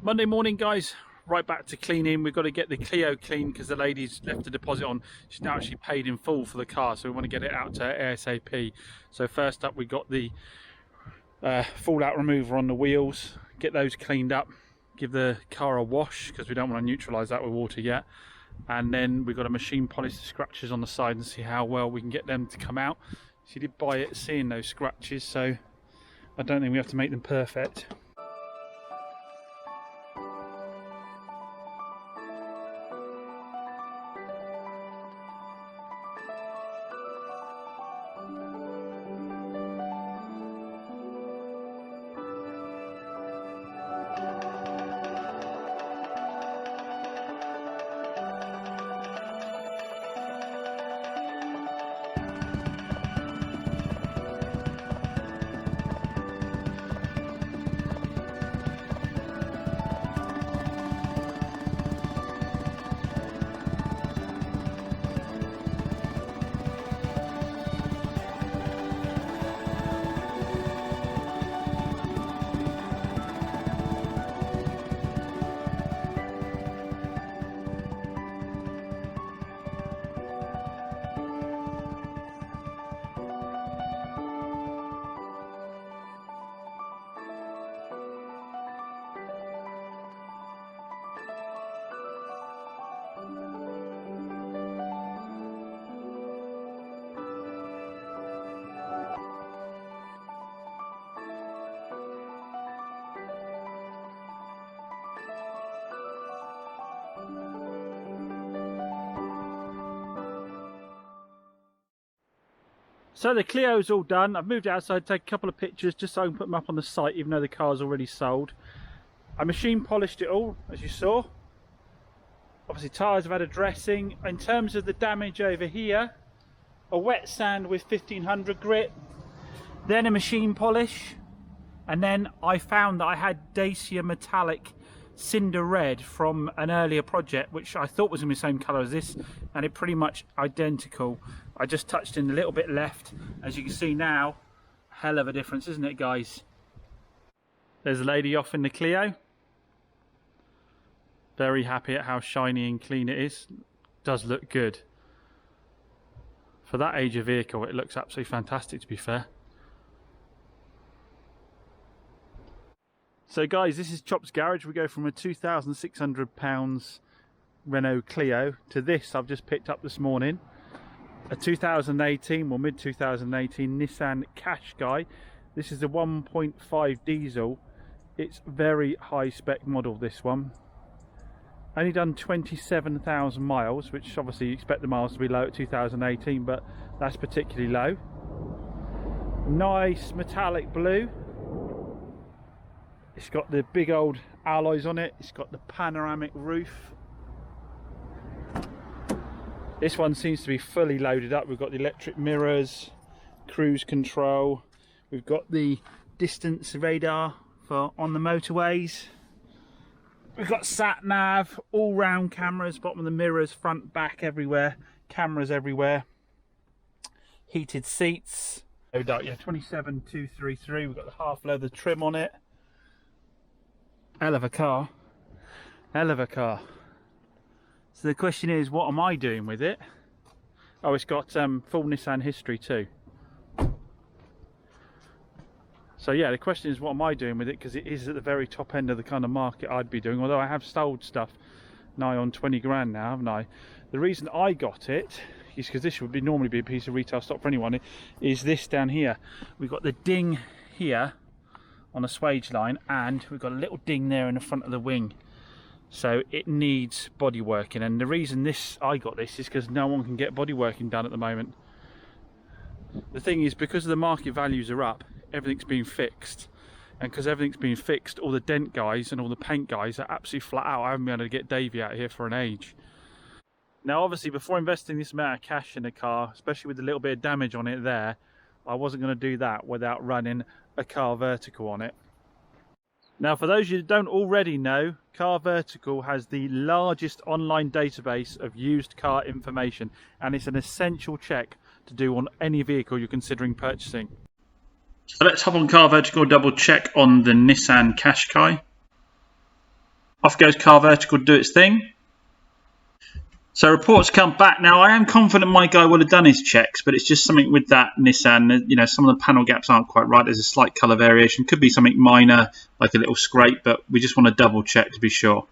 Monday morning, guys, right back to cleaning. We've got to get the Clio clean because the lady's left a deposit on. She's now actually paid in full for the car, so we want to get it out to her ASAP. So first up, we got the fallout remover on the wheels, get those cleaned up, give the car a wash because we don't want to neutralise that with water yet. And then we've got to machine polish the scratches on the side and see how well we can get them to come out. She did buy it seeing those scratches, so I don't think we have to make them perfect. So the Clio's all done. I've moved it outside to take a couple of pictures just so I can put them up on the site even though the car's already sold. I machine polished it all, as you saw. Obviously tyres have had a dressing. In terms of the damage over here, a wet sand with 1500 grit, then a machine polish, and then I found that I had Dacia metallic cinder red from an earlier project which I thought was in the same colour as this, and it pretty much identical. I just touched in a little bit left. As you can see now, hell of a difference, isn't it, guys? There's a lady off in the Clio. Very happy at how shiny and clean it is. Does look good. For that age of vehicle, it looks absolutely fantastic, to be fair. So guys, this is Chop's Garage. We go from a £2,600 Renault Clio to this I've just picked up this morning. A 2018, well mid-2018 Nissan Qashqai. This is a 1.5 diesel. It's very high spec model, this one. Only done 27,000 miles, which obviously you expect the miles to be low at 2018, but that's particularly low. Nice metallic blue. It's got the big old alloys on it. It's got the panoramic roof. This one seems to be fully loaded up. We've got the electric mirrors, cruise control. We've got the distance radar for on the motorways. We've got sat nav, all round cameras, bottom of the mirrors, front, back, everywhere. Cameras everywhere. Heated seats. No doubt, yeah, 27233. We've got the half leather trim on it. Hell of a car. Hell of a car. So the question is, what am I doing with it? Oh, it's got full Nissan history too. So yeah, the question is, what am I doing with it? Because it is at the very top end of the kind of market I'd be doing. Although I have sold stuff nigh on 20 grand now, haven't I? The reason I got it is because this would normally be a piece of retail stock for anyone. Is this down here? We've got the ding here on a swage line, and we've got a little ding there in the front of the wing, so it needs body working. And the reason I got this is because no one can get body working done at the moment. The thing is, because the market values are up, everything's been fixed, and because everything's been fixed, all the dent guys and all the paint guys are absolutely flat out. I haven't been able to get Davey out here for an age. Now obviously, before investing this amount of cash in a car, especially with a little bit of damage on it there, I wasn't going to do that without running a CarVertical on it. Now, for those of you that don't already know, CarVertical has the largest online database of used car information, and it's an essential check to do on any vehicle you're considering purchasing. So let's hop on CarVertical, double check on the Nissan Qashqai. Off goes CarVertical to do its thing. So reports come back. Now I am confident my guy will have done his checks, but it's just something with that Nissan. You know, some of the panel gaps aren't quite right. There's a slight colour variation. Could be something minor, like a little scrape, but we just want to double check to be sure.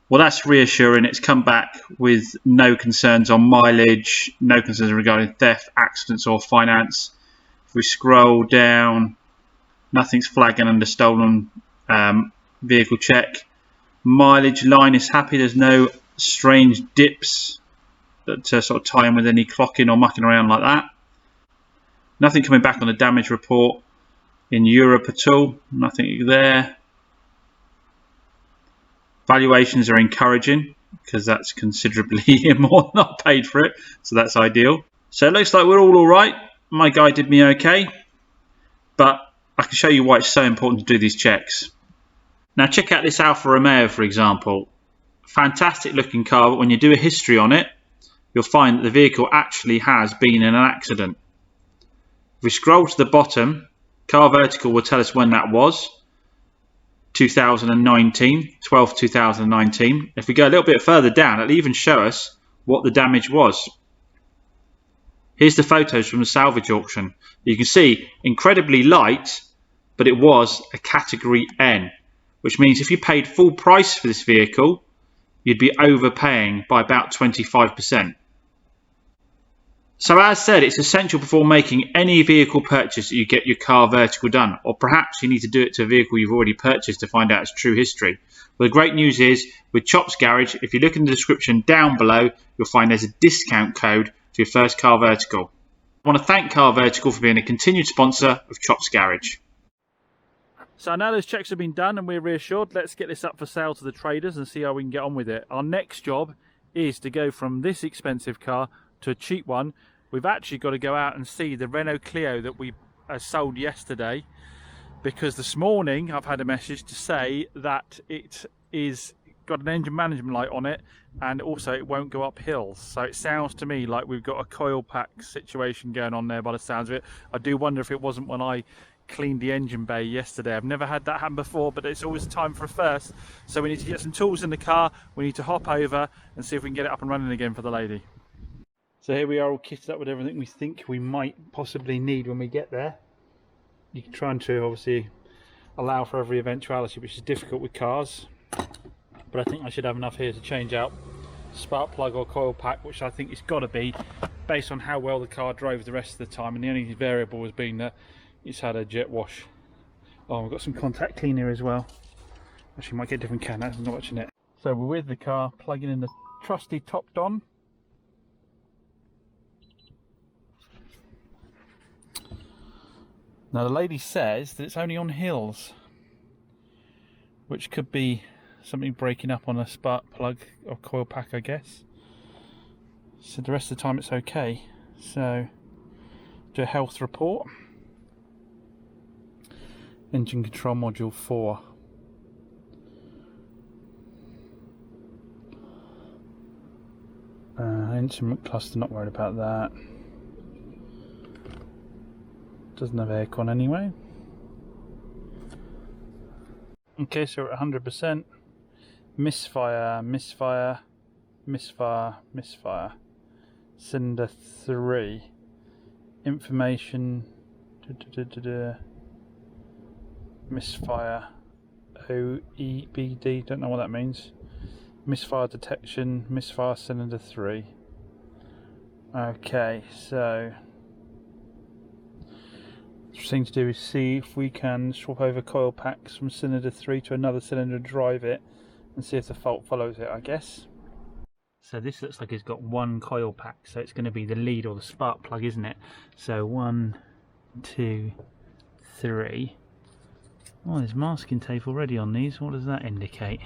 Well, that's reassuring. It's come back with no concerns on mileage, no concerns regarding theft, accidents or finance. If we scroll down, nothing's flagging under stolen vehicle check. Mileage line is happy. There's no strange dips that sort of tie in with any clocking or mucking around like that. Nothing coming back on the damage report in Europe at all. Nothing there. Valuations are encouraging because that's considerably more than I paid for it, so that's ideal. So it looks like we're all right. My guy did me okay, but I can show you why it's so important to do these checks. Now check out this Alfa Romeo, for example. Fantastic looking car, but when you do a history on it, you'll find that the vehicle actually has been in an accident. If we scroll to the bottom, CarVertical will tell us when that was. 2019, 12/2019. If we go a little bit further down, it'll even show us what the damage was. Here's the photos from the salvage auction. You can see incredibly light, but it was a category N, which means if you paid full price for this vehicle, you'd be overpaying by about 25%. So as said, it's essential before making any vehicle purchase that you get your CarVertical done, or perhaps you need to do it to a vehicle you've already purchased to find out its true history. Well, the great news is with Chops Garage, if you look in the description down below, you'll find there's a discount code for your first CarVertical. I want to thank CarVertical for being a continued sponsor of Chops Garage. So now those checks have been done and we're reassured, let's get this up for sale to the traders and see how we can get on with it. Our next job is to go from this expensive car to a cheap one. We've actually got to go out and see the Renault Clio that we sold yesterday, because this morning I've had a message to say that it is got an engine management light on it and also it won't go up hills. So it sounds to me like we've got a coil pack situation going on there by the sounds of it. I do wonder if it wasn't when I cleaned the engine bay yesterday. I've never had that happen before, but it's always time for a first. So we need to get some tools in the car, we need to hop over and see if we can get it up and running again for the lady. So here we are, all kitted up with everything we think we might possibly need when we get there. You can try and to obviously allow for every eventuality, which is difficult with cars, but I think I should have enough here to change out spark plug or coil pack, which I think it's got to be based on how well the car drove the rest of the time, and the only variable has been that it's had a jet wash. Oh, we've got some contact cleaner as well. Actually might get a different can, that's not much in it. So we're with the car, plugging in the trusty top don. Now the lady says that it's only on hills, which could be something breaking up on a spark plug or coil pack, I guess. So the rest of the time it's okay. So do a health report. Engine control module 4. Instrument cluster, not worried about that. Doesn't have aircon anyway. Okay, so we're at 100%. Misfire, misfire, misfire, misfire. Cylinder 3. Information. Misfire. OEBD, don't know what that means. Misfire detection, misfire cylinder 3. Okay, so the thing to do is see if we can swap over coil packs from cylinder 3 to another cylinder, drive it and see if the fault follows it, I guess. So this looks like it's got one coil pack, so it's going to be the lead or the spark plug, isn't it? So 1, 2, 3. Oh, there's masking tape already on these. What does that indicate?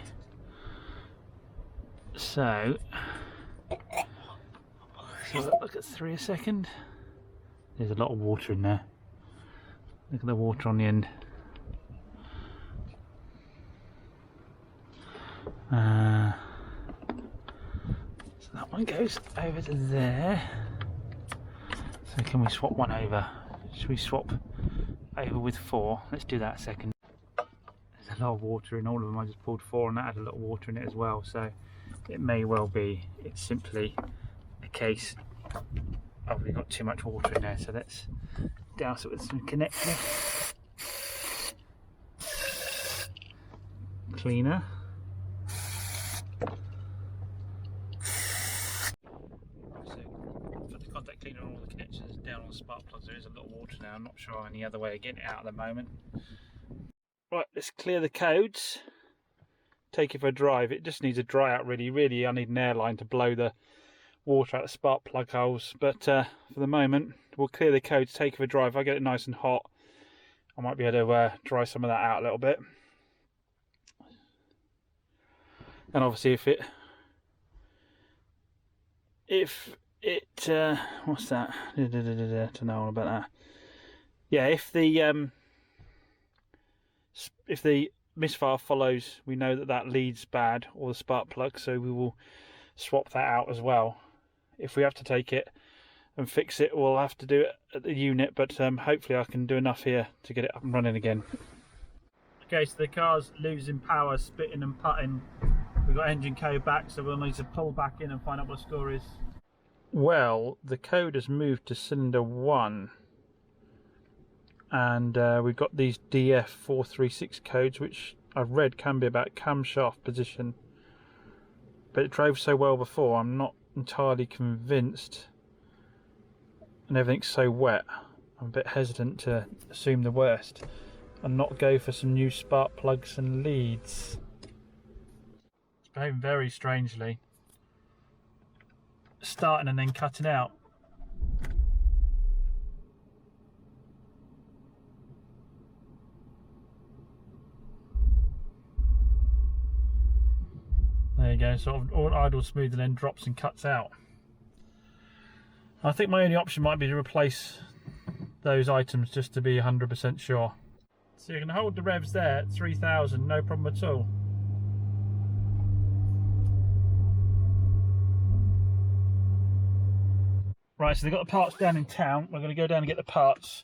So look at 3 a second. There's a lot of water in there. Look at the water on the end. So that one goes over to there. So can we swap one over? Should we swap over with 4? Let's do that a second. There's lot of water in all of them. I just pulled 4 and that had a lot of water in it as well, so it may well be it's simply a case of we've got too much water in there. So let's douse it with some connector cleaner. Contact cleaner on all the connections down on the spark plugs. There is a lot of water now. I'm not sure any other way of getting it out at the moment. Right, let's clear the codes, take it for a drive. It just needs a dry out really. I need an airline to blow the water out of the spark plug holes, but for the moment we'll clear the codes, take it for a drive. If I get it nice and hot, I might be able to dry some of that out a little bit. And obviously if it what's that? Don't know all about that. Yeah, if the misfire follows, we know that leads bad, or the spark plug, so we will swap that out as well. If we have to take it and fix it, we'll have to do it at the unit, but hopefully I can do enough here to get it up and running again. Okay, so the car's losing power, spitting and putting. We've got engine code back, so we'll need to pull back in and find out what the score is. Well, the code has moved to cylinder 1, and we've got these DF436 codes, which I've read can be about camshaft position, but it drove so well before, I'm not entirely convinced, and everything's so wet, I'm a bit hesitant to assume the worst and not go for some new spark plugs and leads. It's behaving very strangely, starting and then cutting out. There you go, sort of all idle smooth and then drops and cuts out. I think my only option might be to replace those items just to be 100% sure. So you can hold the revs there at 3,000, no problem at all. Right, so they've got the parts down in town. We're going to go down and get the parts,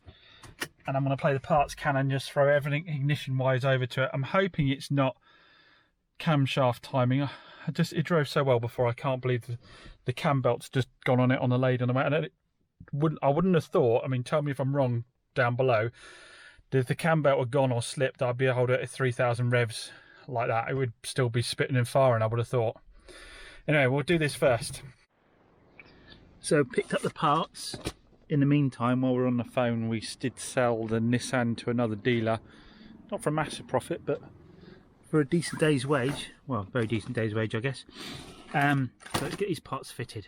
and I'm going to play the parts can and just throw everything ignition wise over to it. I'm hoping it's not camshaft timing. It drove so well before, I can't believe the cam belt's just gone on it on the lathe on the way. And I wouldn't have thought, I mean, tell me if I'm wrong down below, that if the cam belt had gone or slipped, I'd be able to hold it at 3,000 revs like that. It would still be spitting and firing, I would have thought. Anyway, we'll do this first. So picked up the parts. In the meantime, while we're on the phone, we did sell the Nissan to another dealer. Not for a massive profit, but for a decent day's wage. Well, very decent day's wage, I guess. So let's get these parts fitted.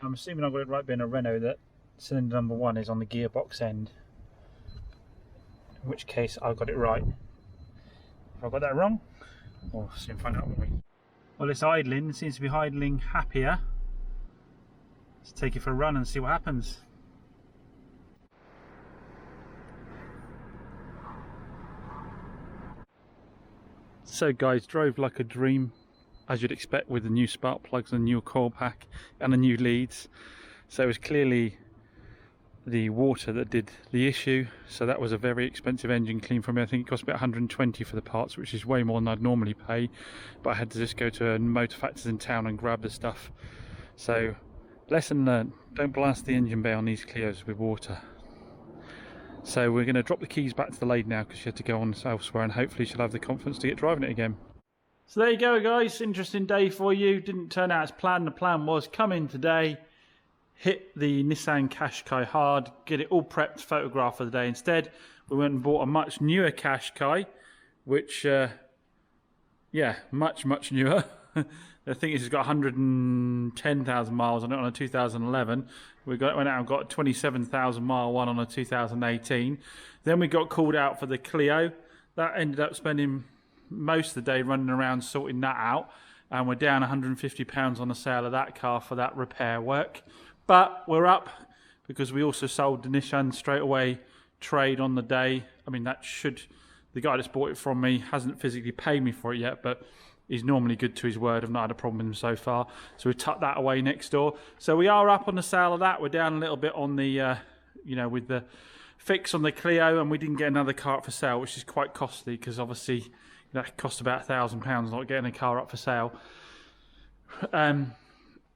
I'm assuming I've got it right being a Renault that cylinder number 1 is on the gearbox end, in which case I got it right. If I got that wrong, we'll soon find out, won't we? Well, it's idling, it seems to be idling happier. Let's take it for a run and see what happens. So guys, drove like a dream, as you'd expect with the new spark plugs and new coil pack and the new leads. So it was clearly the water that did the issue. So that was a very expensive engine clean for me. I think it cost about 120 for the parts, which is way more than I'd normally pay, but I had to just go to a motor factors in town and grab the stuff. So lesson learned, don't blast the engine bay on these Clios with water. So we're going to drop the keys back to the lathe now because she had to go on elsewhere, and hopefully she'll have the confidence to get driving it again. So there you go guys, interesting day for you. Didn't turn out as planned. The plan was come in today, hit the Nissan Qashqai hard, get it all prepped, photograph for the day. Instead, we went and bought a much newer Qashqai, which, yeah, much newer. I think it's got 110,000 miles on it on a 2011. Went out and got a 27,000 mile one on a 2018. Then we got called out for the Clio. That ended up spending most of the day running around sorting that out, and we're down £150 on the sale of that car for that repair work. But we're up because we also sold the Nissan straight away trade on the day. I mean, the guy that's bought it from me hasn't physically paid me for it yet, but he's normally good to his word. I've not had a problem with him so far. So we tucked that away next door. So we are up on the sale of that. We're down a little bit on the, with the fix on the Clio, and we didn't get another car up for sale, which is quite costly because obviously that costs about £1,000 not getting a car up for sale.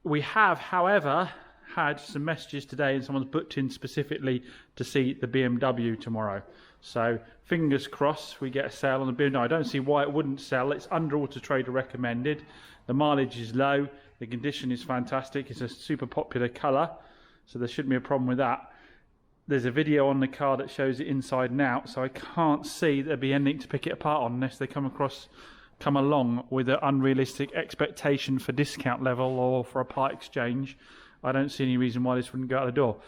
We have, however, had some messages today, and someone's booked in specifically to see the BMW tomorrow. So fingers crossed we get a sale on the BMW. I don't see why it wouldn't sell. It's under Auto Trader recommended. The mileage is low. The condition is fantastic. It's a super popular colour, so there shouldn't be a problem with that. There's a video on the car that shows it inside and out, so I can't see there'd be anything to pick it apart on unless they come along with an unrealistic expectation for discount level or for a part exchange. I don't see any reason why this wouldn't go out the door.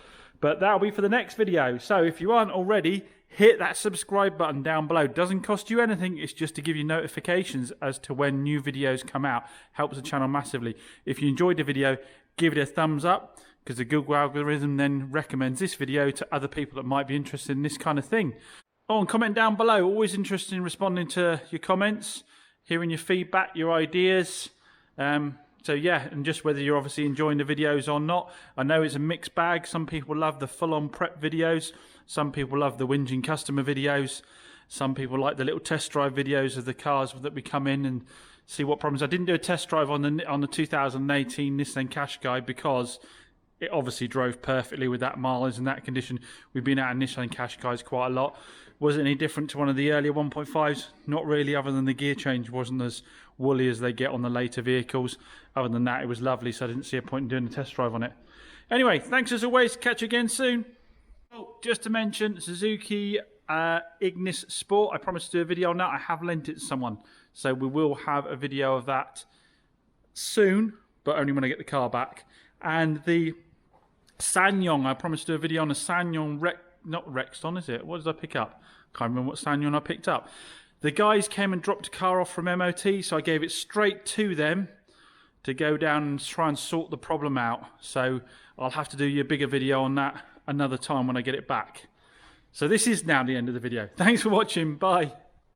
But that'll be for the next video. So if you aren't already, hit that subscribe button down below. It doesn't cost you anything. It's just to give you notifications as to when new videos come out. Helps the channel massively. If you enjoyed the video, give it a thumbs up, because the Google algorithm then recommends this video to other people that might be interested in this kind of thing. Oh, and comment down below. Always interested in responding to your comments, hearing your feedback, your ideas. So yeah, and just whether you're obviously enjoying the videos or not. I know it's a mixed bag. Some people love the full-on prep videos. Some people love the whinging customer videos. Some people like the little test drive videos of the cars that we come in and see what problems. I didn't do a test drive on the 2018 Nissan Qashqai because it obviously drove perfectly with that mileage and that condition. We've been out in Nissan Qashqais quite a lot. Was it any different to one of the earlier 1.5s? Not really, other than the gear change wasn't as woolly as they get on the later vehicles. Other than that, it was lovely, so I didn't see a point in doing a test drive on it. Anyway, thanks as always. Catch you again soon. Oh, just to mention, Suzuki Ignis Sport. I promised to do a video on that. I have lent it to someone, so we will have a video of that soon, but only when I get the car back. And the Sanyong, I promised to do a video on a Sanyong not Rexton, is it? What did I pick up? Can't remember what Sanyong I picked up. The guys came and dropped a car off from MOT, so I gave it straight to them to go down and try and sort the problem out. So I'll have to do you a bigger video on that another time when I get it back. So this is now the end of the video. Thanks for watching. Bye.